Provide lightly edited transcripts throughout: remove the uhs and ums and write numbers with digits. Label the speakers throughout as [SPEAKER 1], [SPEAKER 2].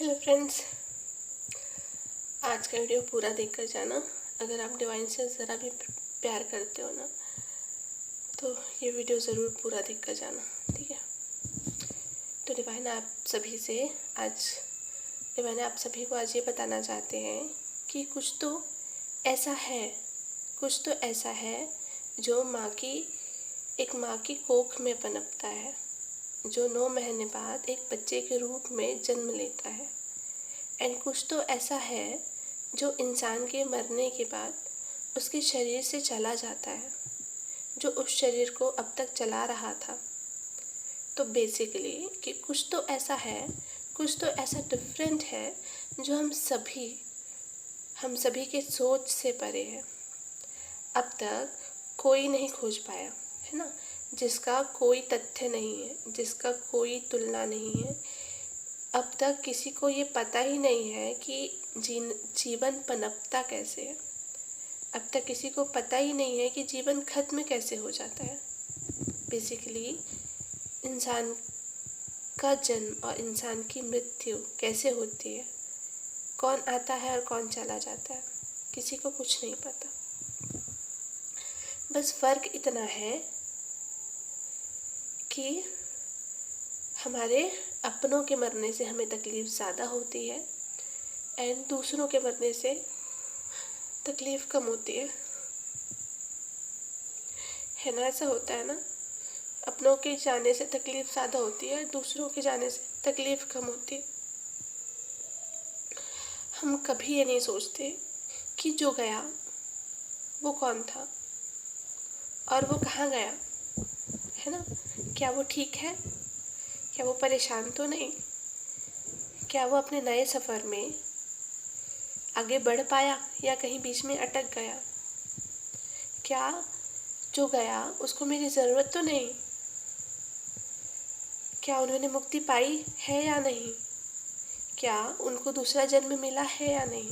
[SPEAKER 1] Hello friends, आज का video पूरा देखकर जाना। अगर आप डिवाइन से ज़रा भी प्यार करते हो ना, तो ये वीडियो ज़रूर पूरा देखकर जाना, ठीक है। तो डिवाइन आप सभी को आज ये बताना चाहते हैं कि कुछ तो ऐसा है जो एक माँ की कोख में पनपता है, जो 9 महीने बाद एक बच्चे के रूप में जन्म लेता है। एंड कुछ तो ऐसा है जो इंसान के मरने के बाद उसके शरीर से चला जाता है, जो उस शरीर को अब तक चला रहा था। तो बेसिकली कि कुछ तो ऐसा डिफरेंट है जो हम सभी के सोच से परे है। अब तक कोई नहीं खोज पाया है ना, जिसका कोई तथ्य नहीं है, जिसका कोई तुलना नहीं है। अब तक किसी को ये पता ही नहीं है कि जीवन पनपता कैसे है। अब तक किसी को पता ही नहीं है कि जीवन खत्म कैसे हो जाता है। बेसिकली इंसान का जन्म और इंसान की मृत्यु कैसे होती है, कौन आता है और कौन चला जाता है, किसी को कुछ नहीं पता। बस फ़र्क इतना है कि हमारे अपनों के मरने से हमें तकलीफ़ ज़्यादा होती है एंड दूसरों के मरने से तकलीफ़ कम होती है ना। ऐसा होता है ना, अपनों के जाने से तकलीफ़ ज़्यादा होती है, दूसरों के जाने से तकलीफ़ कम होती है। हम कभी ये नहीं सोचते कि जो गया वो कौन था और वो कहाँ गया, है ना। क्या वो ठीक है, क्या वो परेशान तो नहीं, क्या वो अपने नए सफ़र में आगे बढ़ पाया या कहीं बीच में अटक गया, क्या जो गया उसको मेरी ज़रूरत तो नहीं, क्या उन्होंने मुक्ति पाई है या नहीं, क्या उनको दूसरा जन्म मिला है या नहीं,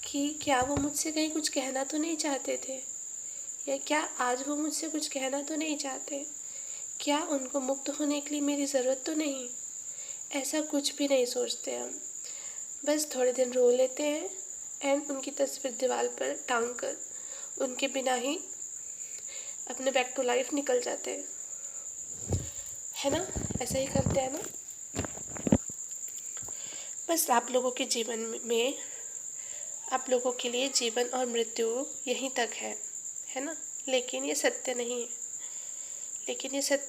[SPEAKER 1] कि क्या वो मुझसे कहीं कुछ कहना तो नहीं चाहते थे, या क्या आज वो मुझसे कुछ कहना तो नहीं चाहते, क्या उनको मुक्त होने के लिए मेरी ज़रूरत तो नहीं। ऐसा कुछ भी नहीं सोचते हम। बस थोड़े दिन रो लेते हैं एंड उनकी तस्वीर दीवार पर टांग कर उनके बिना ही अपने बैक टू लाइफ निकल जाते हैं, है ना। ऐसा ही करते हैं ना। बस आप लोगों के जीवन में, आप लोगों के लिए जीवन और मृत्यु यहीं तक है ना। लेकिन ये सत्य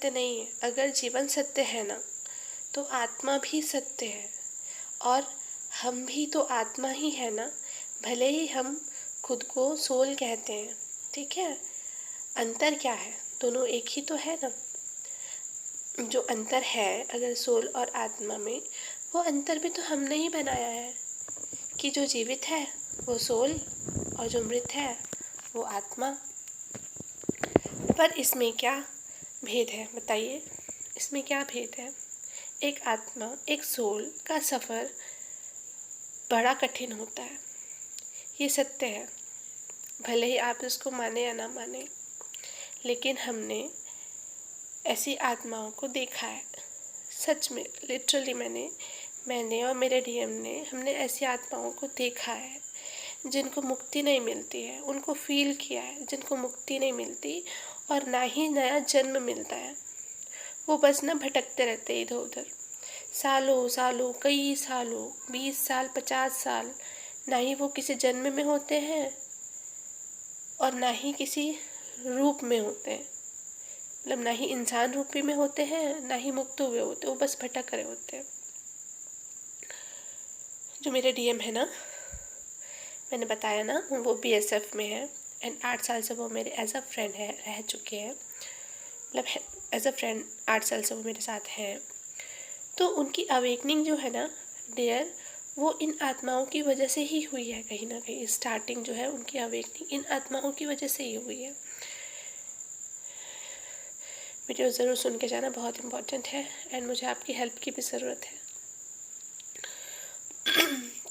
[SPEAKER 1] नहीं है। अगर जीवन सत्य है ना, तो आत्मा भी सत्य है और हम भी तो आत्मा ही है ना। भले ही हम खुद को सोल कहते हैं, ठीक है। अंतर क्या है, दोनों एक ही तो है ना। जो अंतर है अगर सोल और आत्मा में, वो अंतर भी तो हमने ही बनाया है कि जो जीवित है वो सोल और जो मृत है वो आत्मा। पर इसमें क्या भेद है बताइए, इसमें क्या भेद है। एक आत्मा, एक सोल का सफ़र बड़ा कठिन होता है, ये सत्य है। भले ही आप इसको माने या ना माने, लेकिन हमने ऐसी आत्माओं को देखा है। सच में लिटरली मैंने और मेरे डीएम ने, हमने ऐसी आत्माओं को देखा है जिनको मुक्ति नहीं मिलती है, उनको फील किया है जिनको मुक्ति नहीं मिलती और ना ही नया जन्म मिलता है। वो बस ना भटकते रहते इधर उधर, सालों कई सालों, 20 साल 50 साल, ना ही वो किसी जन्म में होते हैं और ना ही किसी रूप में होते हैं। मतलब ना ही इंसान रूपी में होते हैं, ना ही मुक्त हुए होते, वो बस भटक रहे होते हैं। जो मेरे डीएम है ना, मैंने बताया ना, वो बीएसएफ में है एंड 8 साल से वो मेरे एज अ फ्रेंड है, रह चुके हैं। मतलब एज अ फ्रेंड 8 साल से वो मेरे साथ हैं। तो उनकी अवेकनिंग जो है ना डियर, वो इन आत्माओं की वजह से ही हुई है। कहीं ना कहीं स्टार्टिंग जो है उनकी अवेकनिंग इन आत्माओं की वजह से ही हुई है। वीडियो ज़रूर सुन के जाना, बहुत इम्पोर्टेंट है एंड मुझे आपकी हेल्प की भी ज़रूरत है।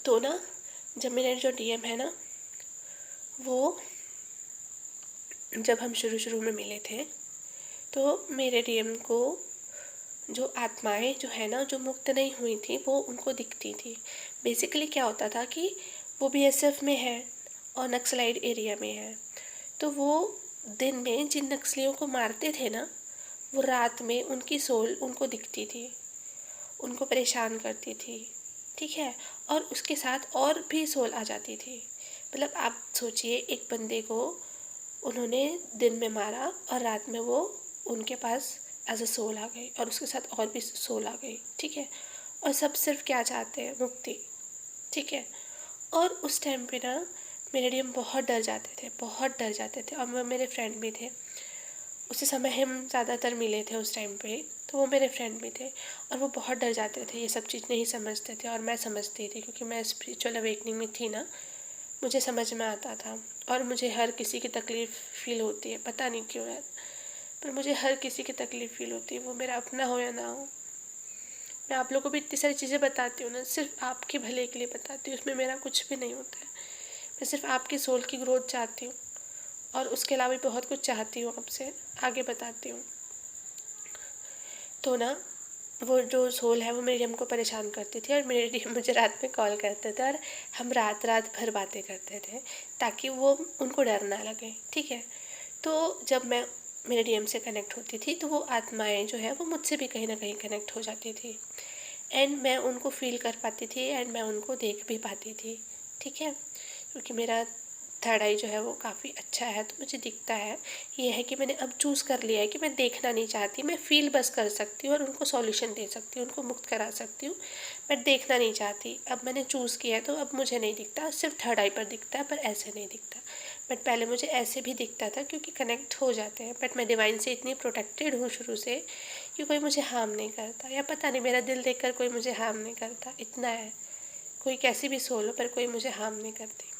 [SPEAKER 1] तो ना, जब मेरे जो डीएम है ना, वो जब हम शुरू में मिले थे, तो मेरे डीएम को जो आत्माएं जो है ना, जो मुक्त नहीं हुई थी, वो उनको दिखती थी। बेसिकली क्या होता था कि वो बीएसएफ में है और नक्सलाइट एरिया में है, तो वो दिन में जिन नक्सलियों को मारते थे ना, वो रात में उनकी सोल उनको दिखती थी, उनको परेशान करती थी, ठीक है। और उसके साथ और भी सोल आ जाती थी। मतलब आप सोचिए, एक बंदे को उन्होंने दिन में मारा और रात में वो उनके पास एज अ सोल आ गई, और उसके साथ और भी सोल आ गई, ठीक है। और सब सिर्फ क्या चाहते हैं? मुक्ति, ठीक है। और उस टाइम पे ना मेरे डीएम बहुत डर जाते थे, बहुत डर जाते थे, और मेरे फ्रेंड भी थे। उसी समय हम ज़्यादातर मिले थे उस टाइम पे, तो वो मेरे फ्रेंड भी थे, और वो बहुत डर जाते थे, ये सब चीज़ नहीं समझते थे, और मैं समझती थी क्योंकि मैं स्पिरिचुअल अवेकनिंग में थी ना, मुझे समझ में आता था। और मुझे हर किसी की तकलीफ़ फील होती है, पता नहीं क्यों यार, पर मुझे हर किसी की तकलीफ़ फील होती है, वो मेरा अपना हो या ना हो। मैं आप लोगों को भी इतनी सारी चीज़ें बताती हूँ ना, सिर्फ आपके भले के लिए बताती हूँ, उसमें मेरा कुछ भी नहीं होता है। मैं सिर्फ आपकी सोल की ग्रोथ चाहती हूँ, और उसके अलावा भी बहुत कुछ चाहती हूँ आपसे, आगे बताती हूँ। तो ना वो जो सोल है वो मेरे डीएम को परेशान करती थी, और मेरे डीएम मुझे रात में कॉल करते थे, और हम रात रात भर बातें करते थे ताकि वो उनको डर ना लगे, ठीक है। तो जब मैं मेरे डीएम से कनेक्ट होती थी, तो वो आत्माएं जो है वो मुझसे भी कहीं ना कहीं कनेक्ट हो जाती थी, एंड मैं उनको फील कर पाती थी, एंड मैं उनको देख भी पाती थी, ठीक है। क्योंकि मेरा थर्ड आई जो है वो काफ़ी अच्छा है, तो मुझे दिखता है। ये है कि मैंने अब चूज़ कर लिया है कि मैं देखना नहीं चाहती, मैं फील बस कर सकती हूँ और उनको सॉल्यूशन दे सकती हूँ, उनको मुक्त करा सकती हूँ, बट देखना नहीं चाहती। अब मैंने चूज़ किया है, तो अब मुझे नहीं दिखता, सिर्फ थर्ड आई पर दिखता है, पर ऐसे नहीं दिखता। बट पहले मुझे ऐसे भी दिखता था क्योंकि कनेक्ट हो जाते हैं, बट मैं डिवाइन से इतनी प्रोटेक्टेड हूँ शुरू से कि कोई मुझे हार्म नहीं करता, या पता नहीं मेरा दिल देखकर कोई मुझे हार्म नहीं करता, इतना है। कोई कैसी भी सोल हो, पर कोई मुझे हार्म नहीं करती।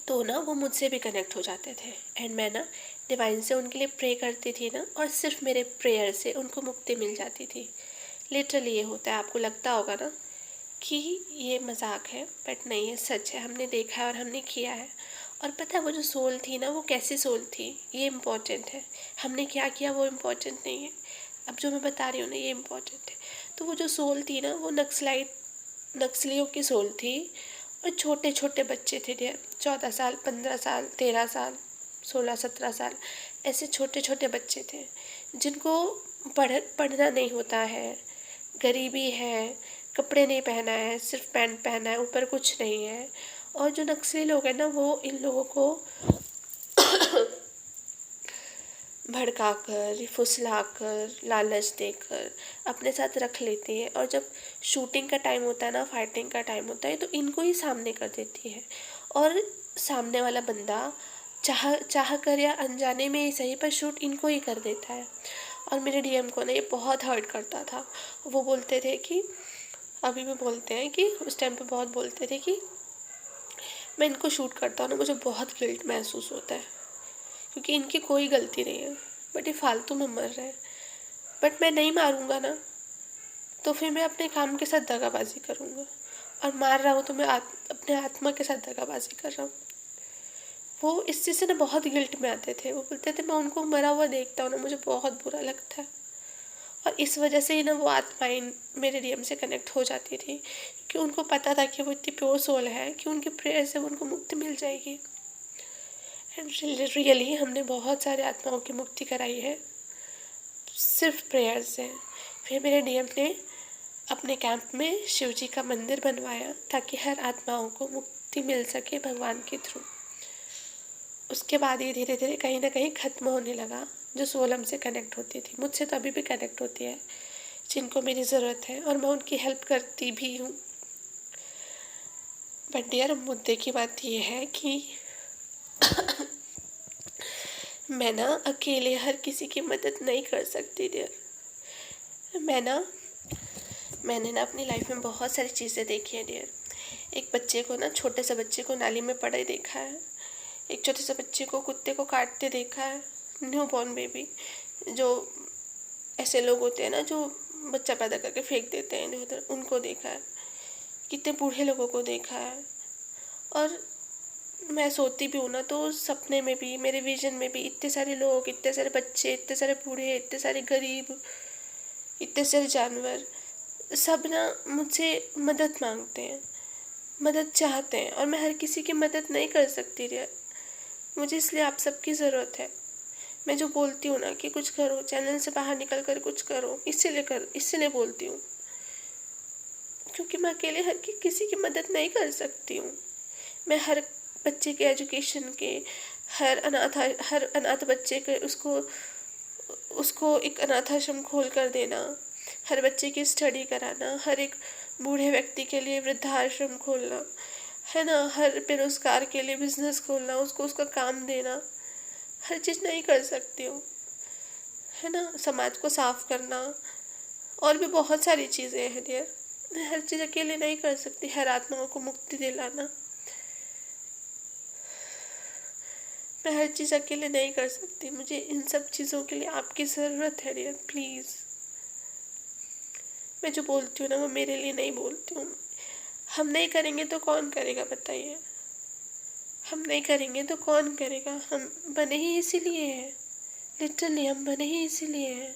[SPEAKER 1] तो ना वो मुझसे भी कनेक्ट हो जाते थे, एंड मैं ना डिवाइन से उनके लिए प्रे करती थी ना, और सिर्फ मेरे प्रेयर से उनको मुक्ति मिल जाती थी। लिटरली ये होता है। आपको लगता होगा ना कि ये मजाक है, बट नहीं, ये सच है, हमने देखा है और हमने किया है। और पता है वो जो सोल थी ना, वो कैसी सोल थी, ये इम्पोर्टेंट है। हमने क्या किया वो इम्पोर्टेंट नहीं है, अब जो मैं बता रही हूँ ना, ये इम्पोर्टेंट है। तो वो जो सोल थी ना, वो नक्सलियों की सोल थी, और छोटे छोटे बच्चे थे, 14 साल, 15 साल, 13 साल, 16, 17 साल, ऐसे छोटे छोटे बच्चे थे जिनको पढ़ना नहीं होता है, गरीबी है, कपड़े नहीं पहना है, सिर्फ पैंट पहना है, ऊपर कुछ नहीं है। और जो नक्सली लोग हैं ना, वो इन लोगों को भड़काकर, फुसलाकर, लालच देकर अपने साथ रख लेती है, और जब शूटिंग का टाइम होता है ना, फाइटिंग का टाइम होता है, तो इनको ही सामने कर देती है। और सामने वाला बंदा चाह कर या अनजाने में ही सही, पर शूट इनको ही कर देता है। और मेरे डीएम को ना ये बहुत हर्ट करता था। वो बोलते थे कि, अभी भी बोलते हैं कि, उस टाइम पे बहुत बोलते थे कि मैं इनको शूट करता हूँ ना, मुझे बहुत गिल्ट महसूस होता है क्योंकि इनकी कोई गलती नहीं है, बट ये फालतू में मर रहे हैं। बट मैं नहीं मारूंगा ना, तो फिर मैं अपने काम के साथ दगाबाजी करूंगा, और मार रहा हूँ तो मैं अपने आत्मा के साथ दगाबाजी कर रहा हूँ। वो इस चीज़ से ना बहुत गिल्ट में आते थे। वो बोलते थे मैं उनको मरा हुआ देखता हूँ ना, मुझे बहुत बुरा लगता है। और इस वजह से ही ना वो आत्माएं मेरे डीएम से कनेक्ट हो जाती थी, क्योंकि उनको पता था कि वो इतनी प्योर सोल है कि उनके प्रेयर से उनको मुक्ति मिल जाएगी। एंड रियली हमने बहुत सारे आत्माओं की मुक्ति कराई है सिर्फ प्रेयर से। फिर मेरे डीएम ने अपने कैंप में शिव जी का मंदिर बनवाया ताकि हर आत्माओं को मुक्ति मिल सके भगवान के थ्रू। उसके बाद ये धीरे धीरे कहीं ना कहीं ख़त्म होने लगा। जो सोल हमसे कनेक्ट होती थी, मुझसे तो अभी भी कनेक्ट होती है, जिनको मेरी ज़रूरत है, और मैं उनकी हेल्प करती भी हूँ। बट डियर, मुद्दे की बात ये है कि मैं ना अकेले हर किसी की मदद नहीं कर सकती डियर। मैंने ना अपनी लाइफ में बहुत सारी चीज़ें देखी हैं डियर। एक बच्चे को ना, छोटे से बच्चे को नाली में पड़े देखा है। एक छोटे से बच्चे को कुत्ते को काटते देखा है, न्यू बॉर्न बेबी। जो ऐसे लोग होते हैं ना जो बच्चा पैदा करके फेंक देते हैं इधर उधर, उनको देखा है। कितने बूढ़े लोगों को देखा है। और मैं सोती भी हूँ ना तो सपने में भी, मेरे विजन में भी इतने सारे लोग, इतने सारे बच्चे, इतने सारे बूढ़े, इतने सारे गरीब, इतने सारे जानवर, सब ना मुझसे मदद मांगते हैं, मदद चाहते हैं, और मैं हर किसी की मदद नहीं कर सकती रे। मुझे इसलिए आप सबकी ज़रूरत है। मैं जो बोलती हूँ ना कि कुछ करो, चैनल से बाहर निकल कर कुछ करो, इसीलिए बोलती हूँ, क्योंकि मैं अकेले किसी की मदद नहीं कर सकती हूँ। मैं हर बच्चे के एजुकेशन के, हर अनाथ बच्चे के उसको उसको एक अनाथ आश्रम खोल कर देना, हर बच्चे की स्टडी कराना, हर एक बूढ़े व्यक्ति के लिए वृद्धाश्रम खोलना, है ना, हर बेरोजगार के लिए बिजनेस खोलना, उसको उसका काम देना, हर चीज़ नहीं कर सकती हूँ, है ना, समाज को साफ करना, और भी बहुत सारी चीज़ें हैं डियर। मैं हर चीज़ अकेले नहीं कर सकती, हर आत्माओं को मुक्ति दिलाना, मैं हर चीज़ अकेले नहीं कर सकती। मुझे इन सब चीज़ों के लिए आपकी ज़रूरत है डियर, प्लीज़। मैं जो बोलती हूँ ना वो मेरे लिए नहीं बोलती हूँ। हम नहीं करेंगे तो कौन करेगा बताइए? हम नहीं करेंगे तो कौन करेगा? हम बने ही इसीलिए हैं, लिटरली हम बने ही इसीलिए हैं।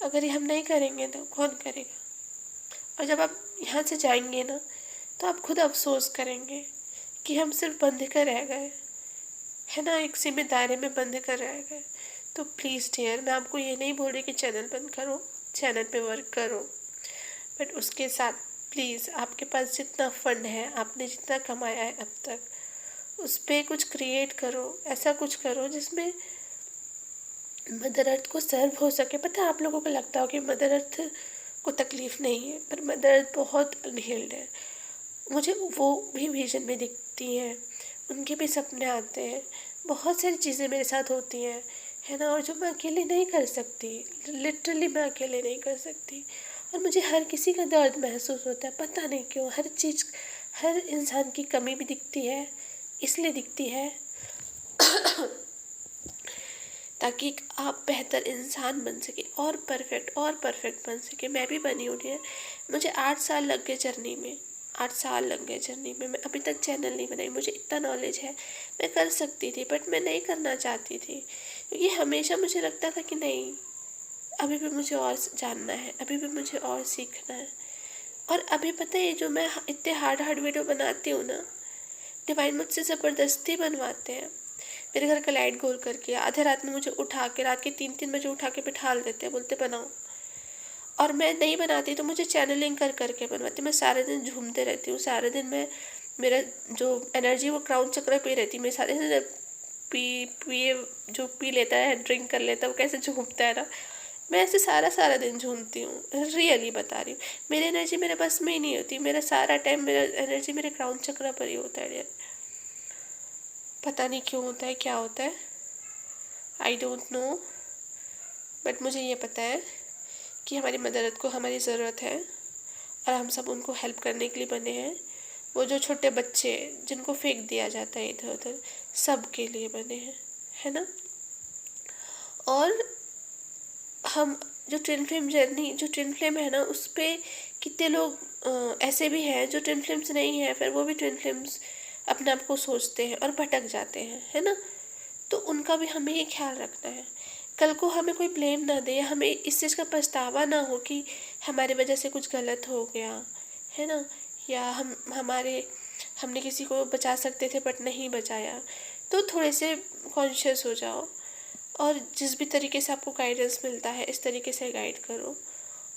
[SPEAKER 1] अगर ये हम नहीं करेंगे तो कौन करेगा? और जब आप यहाँ से जाएंगे ना तो आप खुद अफसोस करेंगे कि हम सिर्फ बंद कर रह गए, है ना, एक सीमित दायरे में बंद कर रह गए। तो प्लीज़ डियर, मैं आपको ये नहीं बोल रही कि चैनल बंद करो, चैनल पे वर्क करो, बट उसके साथ प्लीज़ आपके पास जितना फंड है, आपने जितना कमाया है अब तक, उस पर कुछ क्रिएट करो, ऐसा कुछ करो जिसमें मदर अर्थ को सर्व हो सके। पता है आप लोगों को लगता हो कि मदर अर्थ को तकलीफ़ नहीं है, पर मदर अर्थ बहुत अनहील्ड है। मुझे वो भी विजन में दिखती हैं, उनके भी सपने आते हैं, बहुत सारी चीज़ें मेरे साथ होती हैं, है ना, और जो मैं अकेले नहीं कर सकती, लिटरली मैं अकेले नहीं कर सकती। और मुझे हर किसी का दर्द महसूस होता है, पता नहीं क्यों, हर चीज़, हर इंसान की कमी भी दिखती है, इसलिए दिखती है ताकि आप बेहतर इंसान बन सके और परफेक्ट बन सके। मैं भी बनी हूँ है, मुझे 8 साल लग गए जर्नी में, 8 साल लग गए जर्नी में। मैं अभी तक चैनल नहीं बनाई, मुझे इतना नॉलेज है, मैं कर सकती थी, बट मैं नहीं करना चाहती थी, क्योंकि हमेशा मुझे लगता था कि नहीं, अभी भी मुझे और जानना है, अभी भी मुझे और सीखना है। और अभी पता है, जो मैं इतने हार्ड वीडियो बनाती हूँ ना, डिवाइन मुझसे ज़बरदस्ती बनवाते हैं। मेरे घर का लाइट गोल करके आधे रात में मुझे उठा के, रात के 3-3 बजे उठा के बिठा देते हैं, बोलते बनाओ, और मैं नहीं बनाती तो मुझे चैनलिंग कर करके बनवाती। मैं सारे दिन झूमते रहती हूँ, सारे दिन मैं, मेरा जो एनर्जी वो क्राउन चक्र पे रहती है। मैं सारे दिन पिए जो पी लेता है, ड्रिंक कर लेता है, वो कैसे झूमता है ना, मैं ऐसे सारा सारा दिन झूमती हूँ, रियली बता रही हूँ। मेरी एनर्जी मेरे बस में ही नहीं होती, मेरा सारा टाइम मेरा एनर्जी मेरे क्राउन चक्र पर ही होता है। पता नहीं क्यों होता है, क्या होता है, आई डोंट नो, बट मुझे ये पता है कि हमारी मदर अर्थ को हमारी ज़रूरत है, और हम सब उनको हेल्प करने के लिए बने हैं। वो जो छोटे बच्चे जिनको फेंक दिया जाता है इधर उधर, सब के लिए बने हैं, है ना। और हम जो ट्विन फ्लेम जर्नी, जो ट्विन फ्लेम है ना, उस पर कितने लोग ऐसे भी हैं जो ट्विन फ्लेम्स नहीं है, फिर वो भी ट्विन फ्लेम्स अपने आप को सोचते हैं और भटक जाते हैं, है ना। तो उनका भी हमें ये ख्याल रखना है, कल को हमें कोई ब्लेम ना दे, हमें इस चीज़ का पछतावा ना हो कि हमारी वजह से कुछ गलत हो गया, है ना, या हमने किसी को बचा सकते थे बट नहीं बचाया। तो थोड़े से कॉन्शियस हो जाओ, और जिस भी तरीके से आपको गाइडेंस मिलता है इस तरीके से गाइड करो,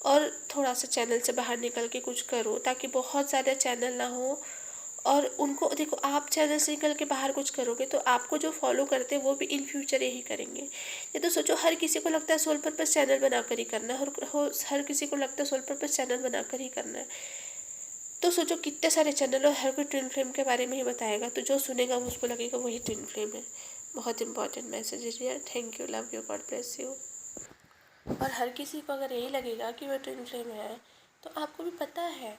[SPEAKER 1] और थोड़ा सा चैनल से बाहर निकल के कुछ करो, ताकि बहुत ज़्यादा चैनल ना हो। और उनको देखो, आप चैनल से निकल के बाहर कुछ करोगे तो आपको जो फॉलो करते हैं वो भी इन फ्यूचर यही करेंगे। ये तो सोचो, हर किसी को लगता है सोल पर्पस चैनल बनाकर ही करना है, हर किसी को लगता है सोल पर्पस चैनल बनाकर ही करना है। तो सोचो कितने सारे चैनल, और हर कोई ट्विन फ्लेम के बारे में ही बताएगा, तो जो सुनेगा उसको लगेगा वही ट्विन फ्लेम है। बहुत इंपॉर्टेंट मैसेज है यार। Thank you, love you, God bless you. और हर किसी को अगर यही लगेगा कि वह ट्विन फ्लेम है, तो आपको भी पता है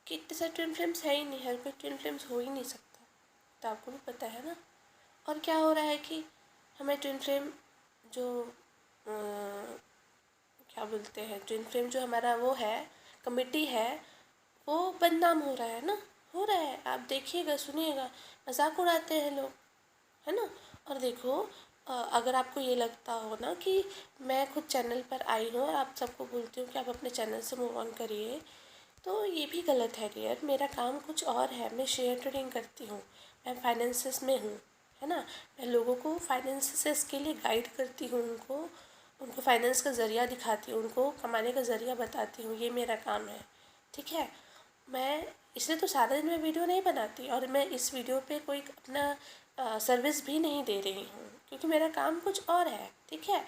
[SPEAKER 1] कि इतने सारे ट्विन फ्लेम्स है ही नहीं, हर कोई ट्विन फ्लेम्स हो ही नहीं सकता, तो आपको भी पता है ना। और क्या हो रहा है कि हमें ट्विन फ्लेम जो क्या बोलते हैं, ट्विन फ्लेम जो हमारा वो है, कमिटी है, वो बदनाम हो रहा है ना। हो रहा है, आप देखिएगा, सुनिएगा, मजाक उड़ाते हैं लोग, है ना। और देखो, अगर आपको ये लगता हो ना कि मैं खुद चैनल पर आई हूँ और आप सबको बोलती हूँ कि आप अपने चैनल से मूव ऑन करिए, तो ये भी गलत है डियर। मेरा काम कुछ और है, मैं शेयर ट्रेडिंग करती हूँ, मैं फाइनेंसेस में हूँ, है ना। मैं लोगों को फाइनेंसेस के लिए गाइड करती हूँ, उनको फाइनेंस का ज़रिया दिखाती हूँ, उनको कमाने का ज़रिया बताती हूँ, ये मेरा काम है, ठीक है। मैं इसलिए तो सारा दिन मैं वीडियो नहीं बनाती, और मैं इस वीडियो पे कोई अपना सर्विस भी नहीं दे रही हूँ, क्योंकि मेरा काम कुछ और है, ठीक है।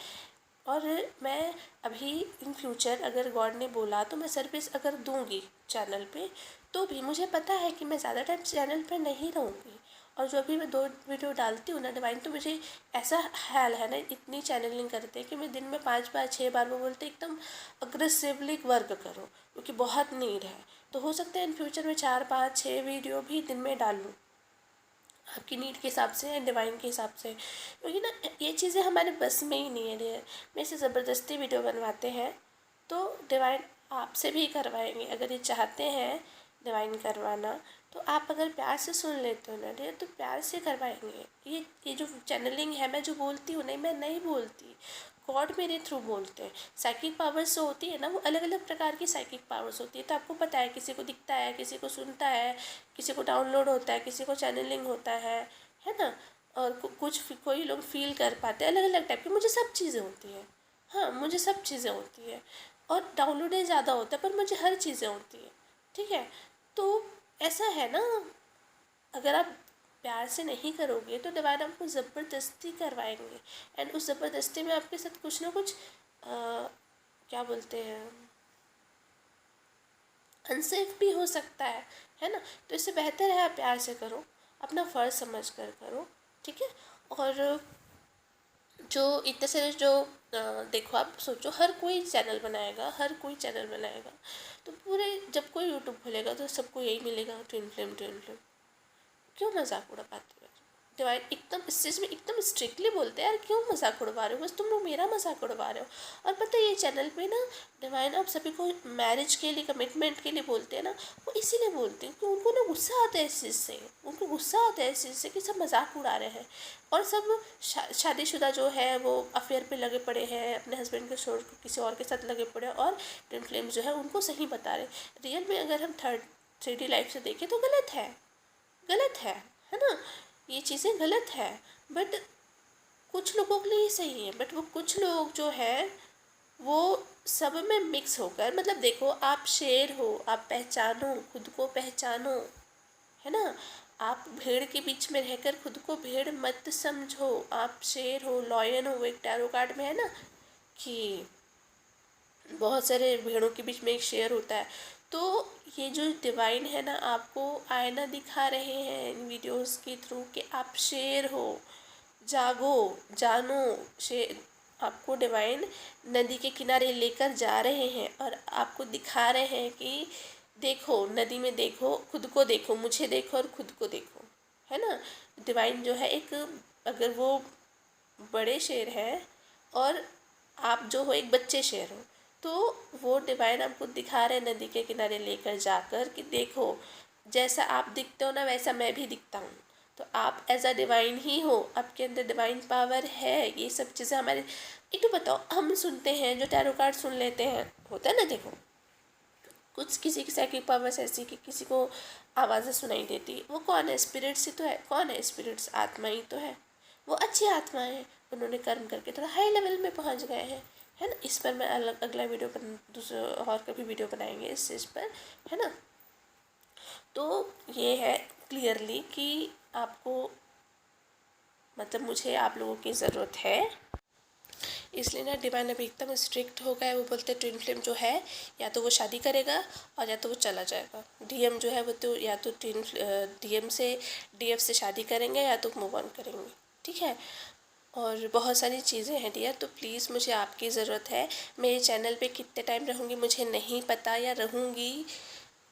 [SPEAKER 1] और मैं अभी इन फ्यूचर अगर गॉड ने बोला तो मैं सर्विस अगर दूंगी चैनल पे, तो भी मुझे पता है कि मैं ज़्यादा टाइम चैनल पे नहीं रहूँगी। और जो अभी मैं 2 वीडियो डालती हूँ ना डिवाइन, तो मुझे ऐसा हाल है ना, इतनी चैनलिंग करते हैं कि मैं दिन में 5 बार 6 बार, वो बोलते एकदम अग्रेसिवली वर्क करो, क्योंकि बहुत नीड है। तो हो सकता है इन फ्यूचर में 4 5 6 वीडियो भी दिन में डालूँ, आपकी नीड के हिसाब से एंड डिवाइन के हिसाब से, क्योंकि ना ये चीज़ें हमारे बस में ही नहीं है डियर। मैं इसे ज़बरदस्ती वीडियो बनवाते हैं, तो डिवाइन आपसे भी करवाएंगे, अगर ये चाहते हैं डिवाइन करवाना, तो आप अगर प्यार से सुन लेते हो ना डियर, तो प्यार से करवाएंगे। ये जो चैनलिंग है, मैं जो बोलती हूँ नहीं, मैं नहीं बोलती, गॉड मेरे थ्रू बोलते हैं। साइकिक पावर्स जो होती है ना, वो अलग अलग प्रकार की साइकिक पावर्स होती है। तो आपको पता है, किसी को दिखता है, किसी को सुनता है, किसी को डाउनलोड होता है, किसी को चैनलिंग होता है ना। और कोई लोग फील कर पाते हैं, अलग अलग टाइप की। मुझे सब चीज़ें होती है, हाँ मुझे सब चीज़ें होती है, और डाउनलोडें ज़्यादा होता है, पर मुझे हर चीज़ें होती है, ठीक है। तो ऐसा है ना, अगर आप प्यार से नहीं करोगे तो डिवाइन आपको ज़बरदस्ती करवाएंगे, एंड उस ज़बरदस्ती में आपके साथ कुछ ना कुछ क्या बोलते हैं, अनसेफ भी हो सकता है ना। तो इससे बेहतर है आप प्यार से करो, अपना फ़र्ज समझ कर करो, ठीक है। और जो इतने सारे जो देखो, आप सोचो, हर कोई चैनल बनाएगा, हर कोई चैनल बनाएगा, तो पूरे जब कोई यूट्यूब खोलेगा तो सबको यही मिलेगा, ट्विन फ्लेम ट्विन फ्लेम। क्यों मजाक उड़ा पाते हो डिवाइन? एकदम इस चीज़ में एकदम स्ट्रिक्टली बोलते हैं यार, क्यों मजाक उड़वा रहे हो, बस तुम लोग मेरा मजाक उड़वा रहे हो। और पता है ये चैनल पे ना डिवाइन आप सभी को मैरिज के लिए, कमिटमेंट के लिए बोलते हैं ना, वो इसीलिए बोलते हैं कि उनको ना गुस्सा आता है इस चीज़ से, उनको गुस्सा आता है इस चीज़ से कि सब मजाक उड़ा रहे हैं, और सब शादीशुदा जो है वो अफेयर पे लगे पड़े हैं, अपने हस्बैंड के छोड़ के किसी और के साथ लगे पड़े हैं, और ट्विन फ्लेम जो है उनको सही बता रहे। रियल में अगर हम 3D लाइफ से देखें तो गलत है, गलत है ना। ये चीज़ें गलत है, बट कुछ लोगों के लिए सही है, बट वो कुछ लोग जो है वो सब में मिक्स होकर, मतलब देखो, आप शेर हो, आप पहचानो, खुद को पहचानो, है ना। आप भीड़ के बीच में रहकर खुद को भीड़ मत समझो, आप शेर हो, लॉयन हो। एक टैरो कार्ड में है ना कि बहुत सारे भीड़ों के बीच में एक शेर होता है। तो ये जो डिवाइन है ना, आपको आईना दिखा रहे हैं इन वीडियोस के थ्रू कि आप शेर हो, जागो, जानो। शेर आपको डिवाइन नदी के किनारे लेकर जा रहे हैं, और आपको दिखा रहे हैं कि देखो, नदी में देखो, खुद को देखो, मुझे देखो और खुद को देखो, है ना। डिवाइन जो है एक, अगर वो बड़े शेर हैं और आप जो हो एक बच्चे शेर हो, तो वो डिवाइन आपको दिखा रहे नदी के किनारे लेकर जाकर कि देखो, जैसा आप दिखते हो ना वैसा मैं भी दिखता हूँ। तो आप एज अ डिवाइन ही हो, आपके अंदर डिवाइन पावर है। ये सब चीज़ें हमारे, एक तो बताओ, हम सुनते हैं जो टैरो कार्ड सुन लेते हैं, होता है ना, देखो कुछ किसी की साइकिक पावर्स ऐसी कि किसी को आवाज़ें सुनाई देती, वो कौन है? स्पिरिट्स ही तो है। कौन है स्पिरिट्स? आत्मा ही तो है। वो अच्छी आत्मा है, उन्होंने कर्म करके थोड़ा हाई लेवल में पहुंच गए हैं, है ना। इस पर मैं अलग अगला वीडियो दूसरा और कभी वीडियो बनाएंगे इस चीज़ पर, है ना। तो ये है क्लियरली कि आपको, मतलब मुझे आप लोगों की ज़रूरत है, इसलिए ना डिवाइन अभी एकदम स्ट्रिक्ट हो गया है। वो बोलते हैं ट्विन फ्लेम जो है, या तो वो शादी करेगा और या तो वो चला जाएगा। डीएम जो है वो तो या तो डीएम से डीएफ से शादी करेंगे या तो मूव ऑन करेंगे, ठीक है। और बहुत सारी चीज़ें हैं डियर, तो प्लीज़ मुझे आपकी ज़रूरत है। मेरे चैनल पे कितने टाइम रहूँगी मुझे नहीं पता, या रहूँगी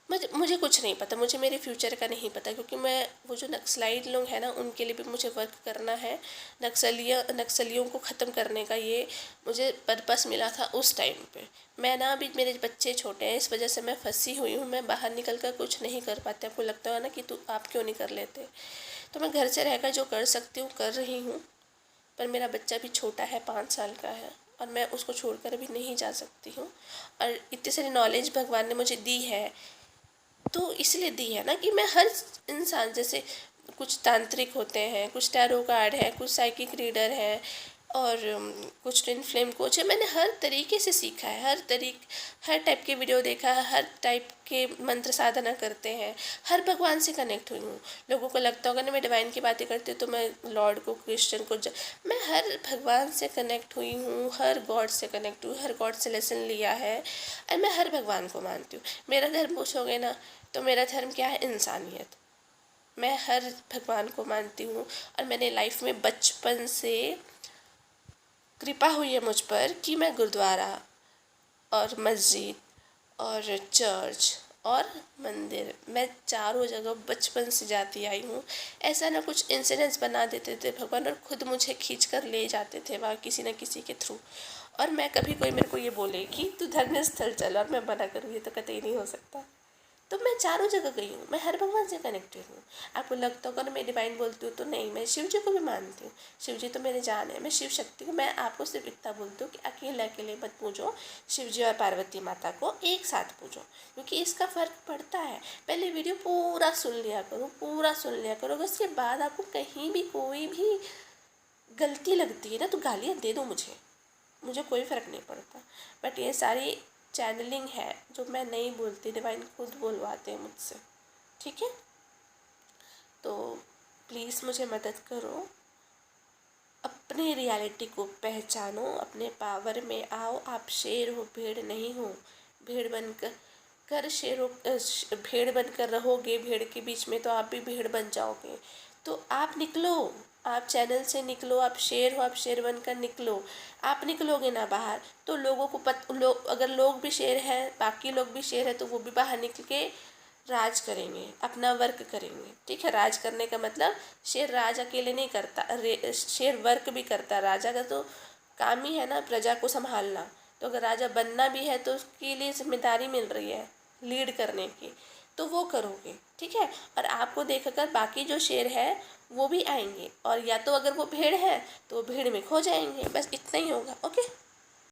[SPEAKER 1] मुझे कुछ नहीं पता, मुझे मेरे फ्यूचर का नहीं पता, क्योंकि मैं वो जो नक्सलाइट लोग हैं ना उनके लिए भी मुझे वर्क करना है। नक्सलियों को ख़त्म करने का ये मुझे पर्पस मिला था उस टाइम पे। मैं ना अभी मेरे बच्चे छोटे हैं, इस वजह से मैं फंसी हुई हूँ, मैं बाहर निकल कर कुछ नहीं कर पाती। आपको लगता है ना कि आप क्यों नहीं कर लेते, तो मैं घर से रहकर जो कर सकती हूँ कर रही हूँ। पर मेरा बच्चा भी छोटा है, 5 साल का है, और मैं उसको छोड़कर अभी नहीं जा सकती हूँ। और इतनी सारी नॉलेज भगवान ने मुझे दी है, तो इसलिए दी है ना कि मैं हर इंसान, जैसे कुछ तांत्रिक होते हैं, कुछ टैरो कार्ड है, कुछ साइकिक रीडर है, और कुछ ट्विन फ्लेम कोच है। मैंने हर तरीके से सीखा है, हर टाइप के वीडियो देखा है, हर टाइप के मंत्र साधना करते हैं, हर भगवान से कनेक्ट हुई हूँ। लोगों को लगता होगा ना मैं डिवाइन की बातें करती हूँ तो मैं लॉर्ड को, क्रिश्चियन को, मैं हर भगवान से कनेक्ट हुई हूँ, हर गॉड से कनेक्ट हुई, हर गॉड से लेसन लिया है, और मैं हर भगवान को मानती हूँ। मेरा धर्म पूछोगे ना तो मेरा धर्म क्या है? इंसानियत। मैं हर भगवान को मानती हूँ, और मैंने लाइफ में बचपन से कृपा हुई है मुझ पर कि मैं गुरुद्वारा और मस्जिद और चर्च और मंदिर, मैं चारों जगह बचपन से जाती आई हूँ। ऐसा ना कुछ इंसिडेंट्स बना देते थे भगवान, और खुद मुझे खींच कर ले जाते थे वहाँ किसी न किसी के थ्रू। और मैं कभी कोई मेरे को ये बोले कि तू धर्म स्थल चल और मैं मना करूँ, ये तो कतई नहीं हो सकता। तो मैं चारों जगह गई हूँ, मैं हर भगवान से कनेक्टेड हूँ। आपको लगता होगा ना मैं डिवाइन बोलती हूँ तो नहीं, मैं शिव जी को भी मानती हूँ। शिव जी तो मेरे जान है, मैं शिव शक्ति को, मैं आपको सिर्फ इतना बोलती हूँ कि अकेले मत पूजो, शिव जी और पार्वती माता को एक साथ पूजो, क्योंकि इसका फ़र्क पड़ता है। पहले वीडियो पूरा सुन लिया करो, अगर उसके बाद आपको कहीं भी कोई भी गलती लगती है ना तो गालियाँ दे दो, मुझे कोई फ़र्क नहीं पड़ता। बट ये सारी चैनलिंग है जो मैं नहीं बोलती, डिवाइन खुद बोलवाते हैं मुझसे, ठीक है? तो प्लीज़ मुझे मदद करो, अपने रियलिटी को पहचानो, अपने पावर में आओ। आप शेर हो, भेड़ नहीं हो। भेड़ भेड़ बनकर रहोगे भेड़ के बीच में तो आप भी भेड़ बन जाओगे। तो आप निकलो, आप चैनल से निकलो, आप शेर हो, आप शेर बनकर निकलो। आप निकलोगे ना बाहर तो लोगों को अगर लोग भी शेर हैं, बाकी लोग भी शेर हैं, तो वो भी बाहर निकल के राज करेंगे, अपना वर्क करेंगे, ठीक है? राज करने का मतलब शेर राज अकेले नहीं करता, शेर वर्क भी करता। राजा का तो काम ही है ना प्रजा को संभालना। तो अगर राजा बनना भी है तो उसके लिए जिम्मेदारी मिल रही है लीड करने की, तो वो करोगे, ठीक है? और आपको देखकर बाकी जो शेर है वो भी आएंगे, और या तो अगर वो भेड़ है तो भीड़ में खो जाएंगे, बस इतना ही होगा। ओके।